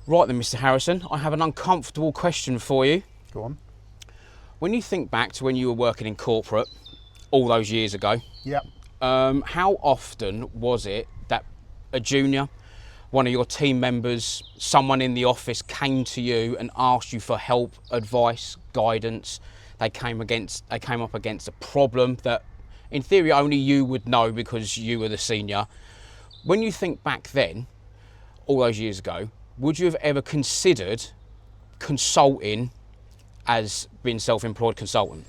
Right then, Mr. Harrison, I have an uncomfortable question for you. Go on. When you think back to when you were working in corporate all those years ago, Yep. how often was it that a junior, one of your team members, someone in the office came to you and asked you for help, advice, guidance? They came up against a problem that in theory only you would know because you were the senior. When you think back then, all those years ago, would you have ever considered consulting as being self-employed consultant?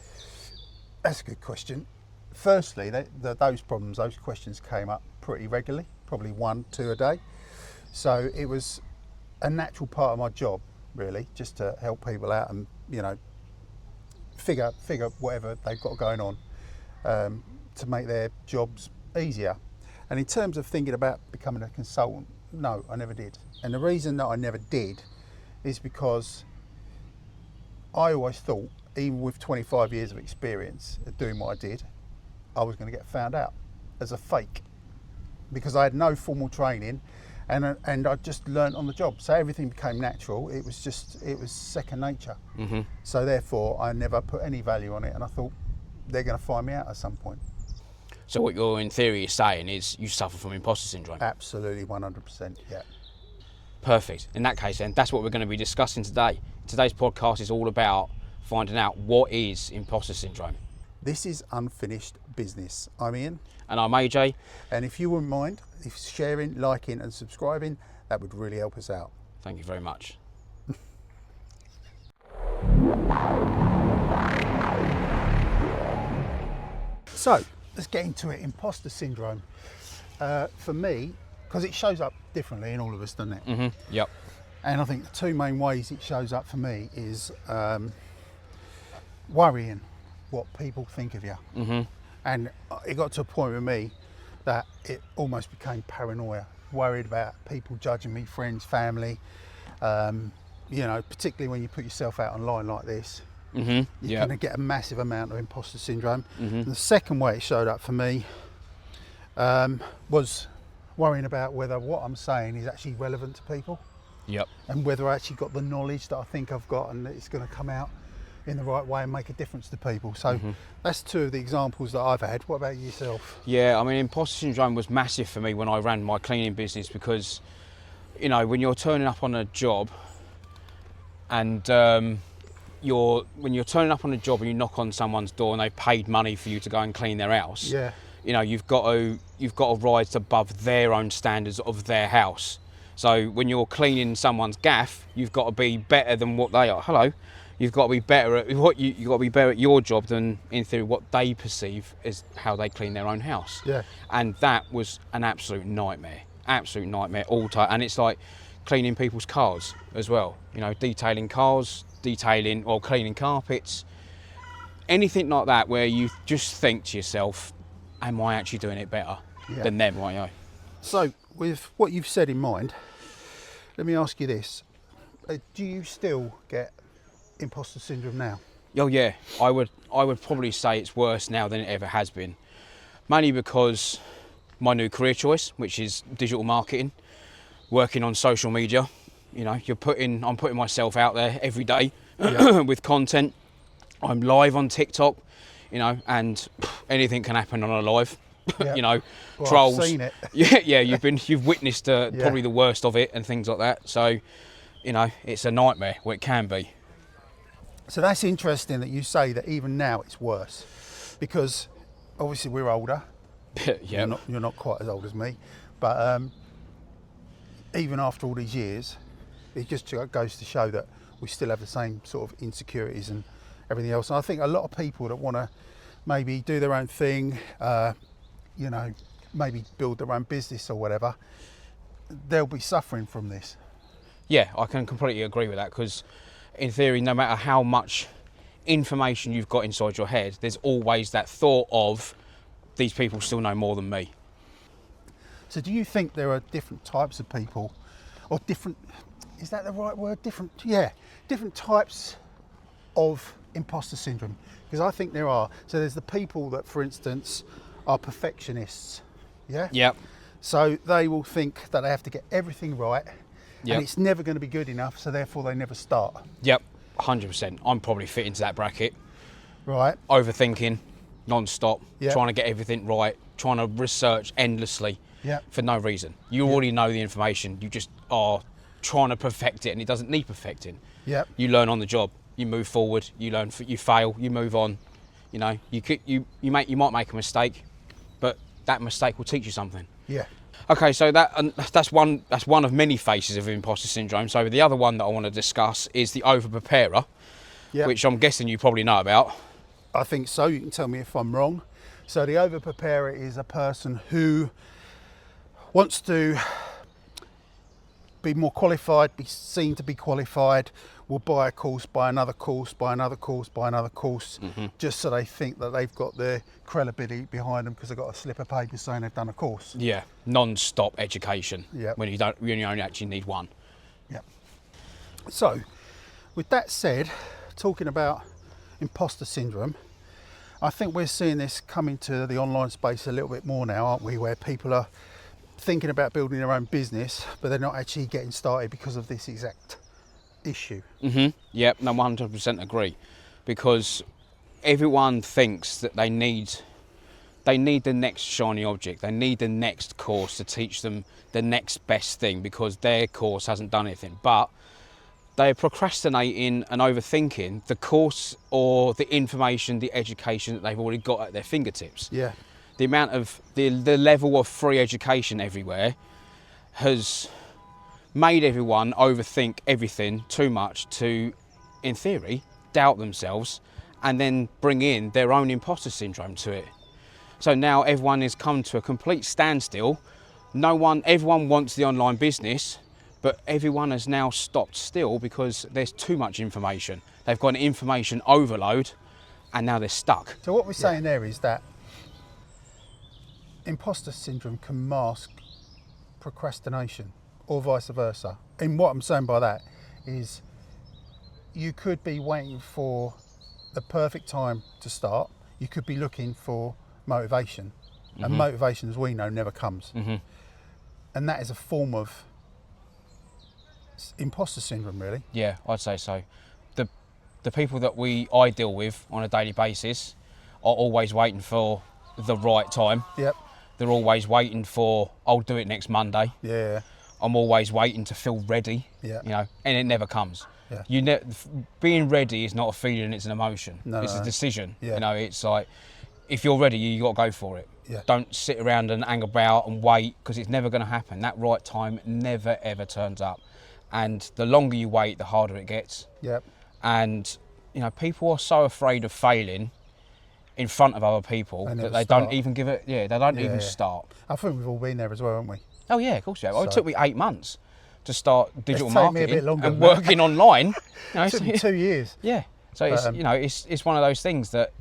That's a good question. Firstly, those questions came up pretty regularly, probably 1-2 a day. So it was a natural part of my job, really, just to help people out and, figure whatever they've got going on to make their jobs easier. And in terms of thinking about becoming a consultant, no, I never did. And the reason that I never did is because I always thought, even with 25 years of experience at doing what I did, I was going to get found out as a fake, because I had no formal training and I just learnt on the job. So everything became natural. It was second nature. Mm-hmm. So therefore, I never put any value on it, and I thought they're going to find me out at some point. So what you're in theory saying is you suffer from imposter syndrome? Absolutely, 100%, yeah. Perfect. In that case then, that's what we're going to be discussing today. Today's podcast is all about finding out what is imposter syndrome. This is Unfinished Business. I'm Ian. And I'm AJ. And if you wouldn't mind, if sharing, liking and subscribing, that would really help us out. Thank you very much. So, let's get into it. Imposter syndrome. For me, because it shows up differently in all of us, doesn't it? Mm-hmm. Yep. And I think the two main ways it shows up for me is worrying what people think of you. Mm-hmm. And it got to a point with me that it almost became paranoia, worried about people judging me, friends, family. Particularly when you put yourself out online like this, you're going to get a massive amount of imposter syndrome. Mm-hmm. And the second way it showed up for me was worrying about whether what I'm saying is actually relevant to people. Yep. And whether I actually got the knowledge that I think I've got and that it's going to come out in the right way and make a difference to people. So that's two of the examples that I've had. What about yourself? Yeah, I mean, imposter syndrome was massive for me when I ran my cleaning business because, when you're turning up on a job and when you're turning up on a job and you knock on someone's door and they've paid money for you to go and clean their house, you've got to rise above their own standards of their house. So when you're cleaning someone's gaff, you've got to be better than what they are. Hello. You've got to be better at you've got to be better at your job than, in theory, what they perceive as how they clean their own house. Yeah. And that was an absolute nightmare all time. And it's like cleaning people's cars as well. Detailing cars, cleaning carpets, anything like that, where you just think to yourself, "Am I actually doing it better than them?" Right? So, with what you've said in mind, let me ask you this: do you still get imposter syndrome now? Oh yeah, I would probably say it's worse now than it ever has been. Mainly because my new career choice, which is digital marketing, working on social media. I'm putting myself out there every day with content. I'm live on TikTok, and anything can happen on a live. Well, trolls. I've seen it. Yeah, you've witnessed probably the worst of it and things like that. So, it's a nightmare. Well, it can be. So that's interesting that you say that even now it's worse, because obviously we're older. Yeah. You're not quite as old as me, but even after all these years, it just goes to show that we still have the same sort of insecurities and everything else. And I think a lot of people that want to maybe do their own thing, maybe build their own business or whatever, they'll be suffering from this. Yeah, I can completely agree with that, because in theory, no matter how much information you've got inside your head, there's always that thought of, these people still know more than me. So do you think there are different types of people, or is that the right word? Different types of imposter syndrome? Because I think there are. So there's the people that, for instance, are perfectionists. Yeah? Yep. So they will think that they have to get everything right, Yep. and it's never going to be good enough, so therefore they never start. Yep, 100%. I'm probably fit into that bracket. Right. Overthinking, non-stop, Yep. trying to get everything right, trying to research endlessly Yep. for no reason. You already know the information, you just are trying to perfect it, and it doesn't need perfecting. Yep. You learn on the job, you move forward, you learn, you fail, you move on. You know, you might make a mistake, but that mistake will teach you something. Yeah. Okay, so that's one of many faces of imposter syndrome. So the other one that I want to discuss is the over-preparer, Yep. which I'm guessing you probably know about. I think so. You can tell me if I'm wrong. So the over-preparer is a person who wants to be more qualified, be seen to be qualified, will buy a course, buy another course, buy another course, buy another course, just so they think that they've got the credibility behind them because they've got a slip of paper saying they've done a course. Yeah, non-stop education. Yep. When you only actually need one. Yeah. So, with that said, talking about imposter syndrome, I think we're seeing this come into the online space a little bit more now, aren't we? Where people are thinking about building their own business, but they're not actually getting started because of this exact issue. Yep, no, 100% agree, because everyone thinks that they need the next shiny object. They need the next course to teach them the next best thing because their course hasn't done anything. But they're procrastinating and overthinking the course or the information, the education that they've already got at their fingertips. Yeah. The amount of the level of free education everywhere has made everyone overthink everything too much to, in theory, doubt themselves and then bring in their own imposter syndrome to it. So now everyone has come to a complete standstill. Everyone wants the online business, but everyone has now stopped still because there's too much information. They've got an information overload and now they're stuck. So what we're saying there is that imposter syndrome can mask procrastination or vice versa. And what I'm saying by that is you could be waiting for the perfect time to start. You could be looking for motivation. And motivation, as we know, never comes. And that is a form of imposter syndrome, really. Yeah, I'd say so. The people that I deal with on a daily basis are always waiting for the right time. Yep. They're always waiting for, I'll do it next Monday. Yeah. I'm always waiting to feel ready. Yeah. You know, and it never comes. Yeah. Being ready is not a feeling; it's an emotion. No, it's a decision. Yeah. You know, it's like if you're ready, you got to go for it. Yeah. Don't sit around and hang about and wait because it's never going to happen. That right time never ever turns up, and the longer you wait, the harder it gets. Yep. And you know, people are so afraid of failing in front of other people that they don't even give it. Yeah, they don't even start. I think we've all been there as well, haven't we? Oh yeah, of course you have. It took me 8 months to start digital It's taken me a marketing bit longer and than that. working online. You know, It took me 2 years. yeah. So it's you know it's one of those things that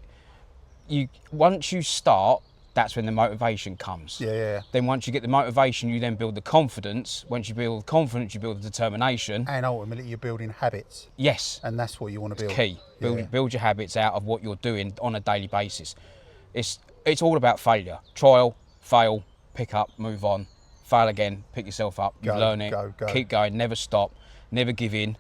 once you start, that's when the motivation comes. Yeah. Then once you get the motivation, you then build the confidence. Once you build confidence, you build the determination. And ultimately, you're building habits. Yes. And that's what you want to build. Key. Yeah. Build your habits out of what you're doing on a daily basis. It's all about failure. Trial, fail, pick up, move on. Fail again, pick yourself up, you learn it, go. keep going, never stop, never give in.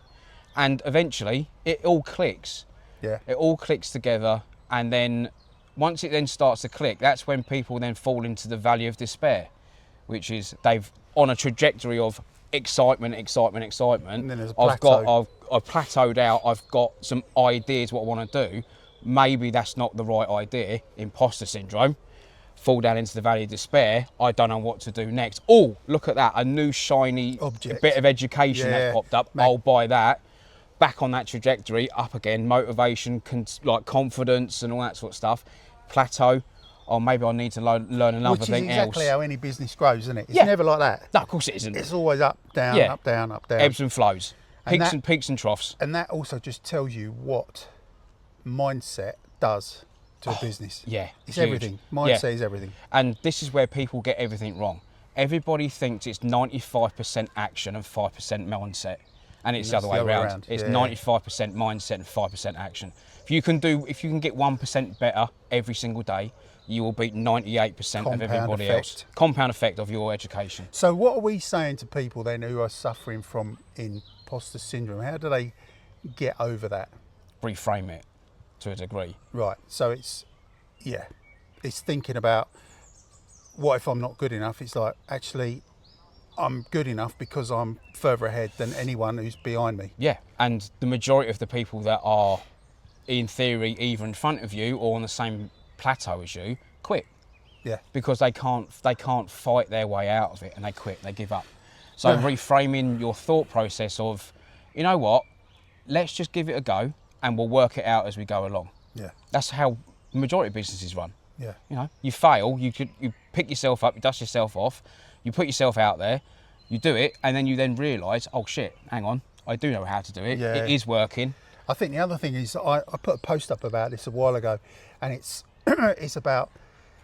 And eventually it all clicks. Yeah. It all clicks together, and then once it then starts to click, that's when people then fall into the valley of despair, which is they've on a trajectory of excitement. And then there's a I've plateaued out, I've got some ideas what I want to do. Maybe that's not the right idea, imposter syndrome. Fall down into the valley of despair. I don't know what to do next. Oh, look at that, a new shiny Object. bit of education that's popped up. I'll buy that. Back on that trajectory, up again, motivation, like confidence and all that sort of stuff. Plateau. Oh, maybe I need to learn another thing else. Which is exactly how any business grows, isn't it? It's Yeah. never like that. No, of course it isn't. It's always up, down, Yeah. up, down, up, down. Ebbs and flows. Peaks and troughs. And that also just tells you what mindset does to a business. Yeah. It's huge. everything. Mindset is everything. And this is where people get everything wrong. Everybody thinks it's 95% action and 5% mindset. And it's the other way around. It's 95% mindset and 5% action. If you can get 1% better every single day, you will beat 98% of Compound everybody effect. else. Compound effect of your education. So what are we saying to people then who are suffering from imposter syndrome? How do they get over that? Reframe it to a degree. Right. So it's thinking about, what if I'm not good enough? It's like, actually, I'm good enough because I'm further ahead than anyone who's behind me. Yeah, and the majority of the people that are, in theory, either in front of you or on the same plateau as you, quit. Yeah. Because they can't fight their way out of it, and they quit, they give up. So reframing your thought process of, you know what, let's just give it a go and we'll work it out as we go along. Yeah. That's how the majority of businesses run. Yeah. You know, you fail, you pick yourself up, you dust yourself off, you put yourself out there, you do it, and then you realise, oh shit, hang on, I do know how to do it. Yeah. It is working. I think the other thing is, I put a post up about this a while ago, and it's it's about,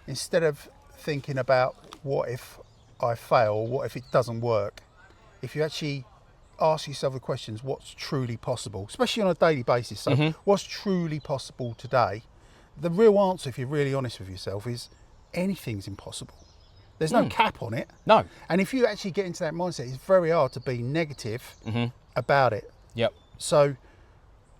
instead of thinking about what if I fail, or what if it doesn't work, if you actually ask yourself the questions, what's truly possible, especially on a daily basis. So what's truly possible today? The real answer, if you're really honest with yourself, is anything's impossible. There's no cap on it. No. And if you actually get into that mindset, it's very hard to be negative about it. Yep. So,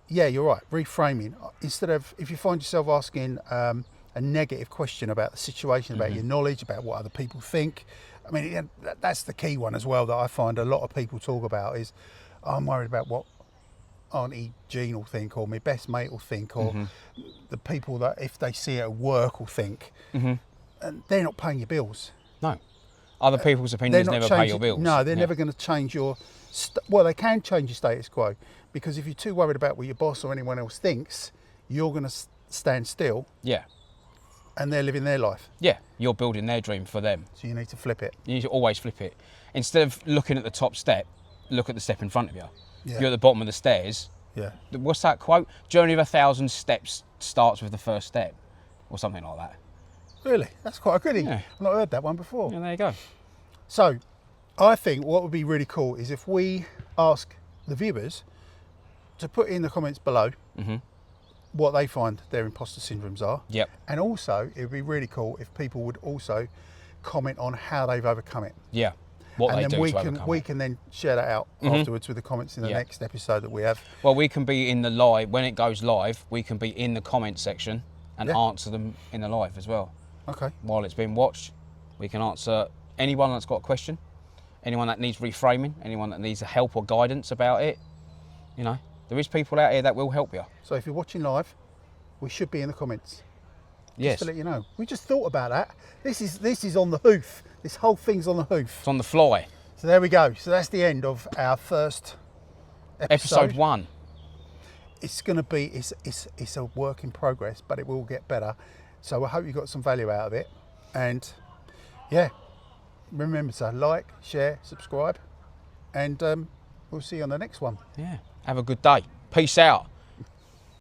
yeah, you're right. Reframing. Instead of, if you find yourself asking a negative question about the situation, about your knowledge, about what other people think, I mean, that's the key one as well that I find a lot of people talk about is, I'm worried about what Auntie Jean will think, or my best mate will think, or the people that if they see it at work will think. And they're not paying your bills. No. Other people's opinions never pay your bills. No, they're never going to change your... well, they can change your status quo, because if you're too worried about what your boss or anyone else thinks, you're going to stand still. Yeah. And they're living their life. Yeah, you're building their dream for them. So you need to flip it. You need to always flip it. Instead of looking at the top step, look at the step in front of you. Yeah. You're at the bottom of the stairs. Yeah. What's that quote? Journey of 1,000 steps starts with the first step, or something like that. Really? That's quite a goodie. Yeah. I've not heard that one before. Yeah, there you go. So, I think what would be really cool is if we ask the viewers to put in the comments below what they find their imposter syndromes are. Yep. And also, it would be really cool if people would also comment on how they've overcome it. Yeah. What and they then do we to can overcome we it. can then share that out afterwards with the comments in the Yeah. next episode that we have. Well, we can be in the live, when it goes live, we can be in the comment section and Yeah. answer them in the live as well. Okay. While it's being watched, we can answer anyone that's got a question, anyone that needs reframing, anyone that needs help or guidance about it. You know, there is people out here that will help you. So if you're watching live, we should be in the comments. Yes. Just to let you know. We just thought about that. This is on the hoof. This whole thing's on the hoof. It's on the fly. So there we go. So that's the end of our first Episode 1. It's going to be, it's a work in progress, but it will get better. So I hope you got some value out of it. And yeah, remember to like, share, subscribe, and we'll see you on the next one. Yeah. Have a good day. Peace out.